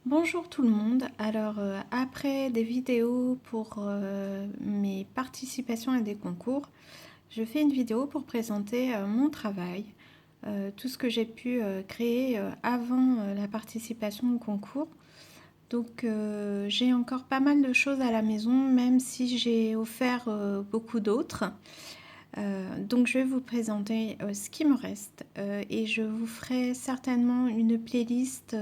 Bonjour tout le monde. Alors après des vidéos pour mes participations à des concours, je fais une vidéo pour présenter mon travail, tout ce que j'ai pu créer avant la participation au concours. Donc j'ai encore pas mal de choses à la maison, même si j'ai offert beaucoup d'autres. Donc je vais vous présenter ce qui me reste et je vous ferai certainement une playlist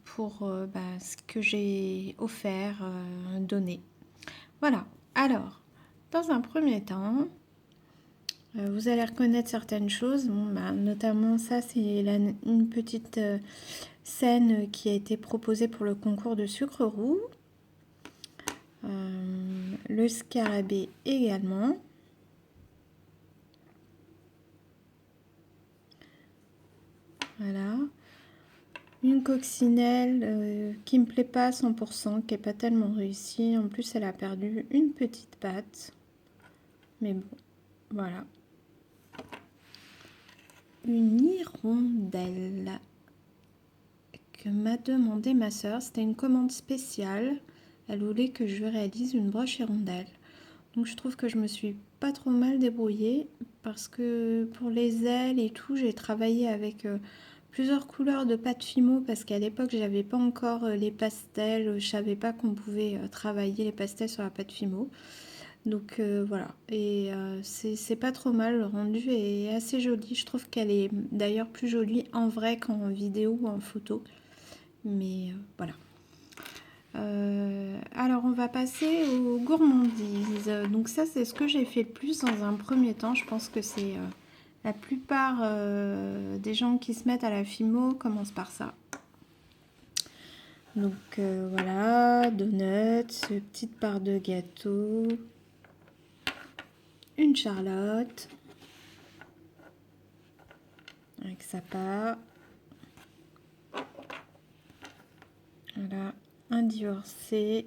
pour ce que j'ai offert, donné. Voilà. Alors, dans un premier temps, vous allez reconnaître certaines choses. Bon, notamment ça, c'est une petite scène qui a été proposée pour le concours de sucre roux. Le scarabée également. Voilà. Une coccinelle qui me plaît pas à 100%, qui est pas tellement réussie. En plus, elle a perdu une petite patte. Mais bon, voilà. Une hirondelle que m'a demandé ma soeur. C'était une commande spéciale. Elle voulait que je réalise une broche hirondelle. Donc je trouve que je me suis pas trop mal débrouillée parce que pour les ailes et tout, j'ai travaillé avec plusieurs couleurs de pâte Fimo parce qu'à l'époque, j'avais pas encore les pastels. Je savais pas qu'on pouvait travailler les pastels sur la pâte Fimo. Donc voilà, et c'est pas trop mal, le rendu est assez joli. Je trouve qu'elle est d'ailleurs plus jolie en vrai qu'en vidéo ou en photo. Mais voilà. Alors on va passer aux gourmandises. Donc ça c'est ce que j'ai fait le plus dans un premier temps. Je pense que c'est la plupart des gens qui se mettent à la Fimo commencent par ça. Donc voilà, donuts, petite part de gâteau, une charlotte avec sa part. Voilà, un divorcé,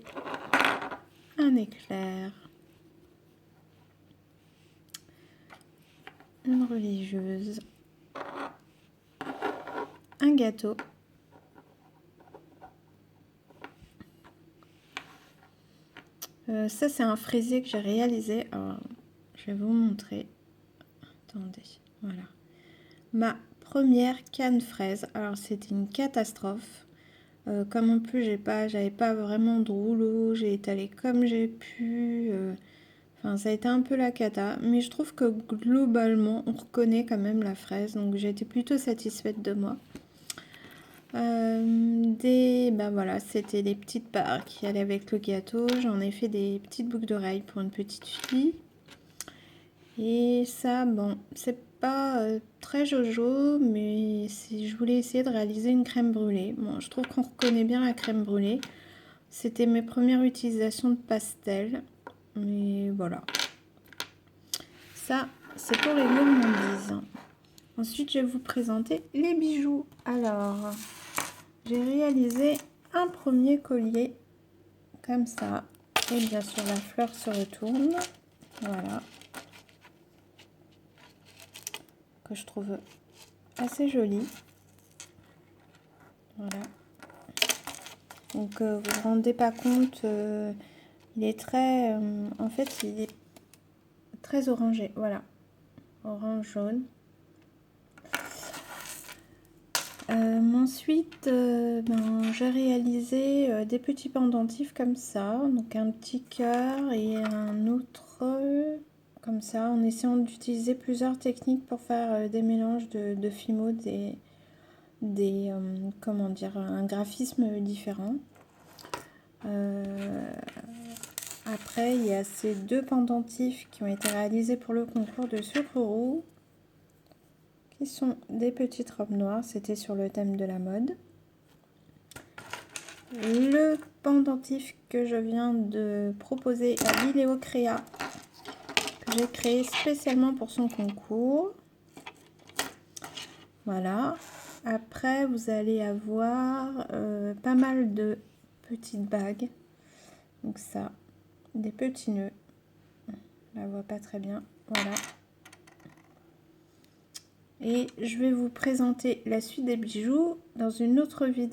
un éclair, une religieuse, un gâteau, ça c'est un fraisier que j'ai réalisé. Alors, je vais vous montrer. Attendez, voilà. Ma première canne fraise. Alors c'était une catastrophe. Comme en plus j'avais pas vraiment de rouleau, j'ai étalé comme j'ai pu. Enfin ça a été un peu la cata, mais je trouve que globalement on reconnaît quand même la fraise, donc j'ai été plutôt satisfaite de moi. Voilà, c'était des petites parts qui allaient avec le gâteau. J'en ai fait des petites boucles d'oreilles pour une petite fille. Et ça, bon, c'est pas très jojo, mais si je voulais essayer de réaliser une crème brûlée. Bon, je trouve qu'on reconnaît bien la crème brûlée. C'était mes premières utilisations de pastel. Mais voilà. Ça, c'est pour les gourmandises. Ensuite, je vais vous présenter les bijoux. Alors, j'ai réalisé un premier collier comme ça. Et bien sûr, la fleur se retourne. Voilà. Que je trouve assez joli. Voilà. Donc, vous vous rendez pas compte, il est très... en fait, il est très orangé. Voilà. Orange, jaune. Ensuite, j'ai réalisé des petits pendentifs comme ça, donc un petit cœur et un autre comme ça, en essayant d'utiliser plusieurs techniques pour faire des mélanges de Fimo, comment dire, un graphisme différent. Après, il y a ces deux pendentifs qui ont été réalisés pour le concours de sucre roux, qui sont des petites robes noires. C'était sur le thème de la mode. Le pendentif que je viens de proposer à Vidéo Créa, que j'ai créé spécialement pour son concours. Voilà. Après, vous allez avoir pas mal de petites bagues. Donc ça, des petits nœuds. On la voit pas très bien. Voilà. Et je vais vous présenter la suite des bijoux dans une autre vidéo.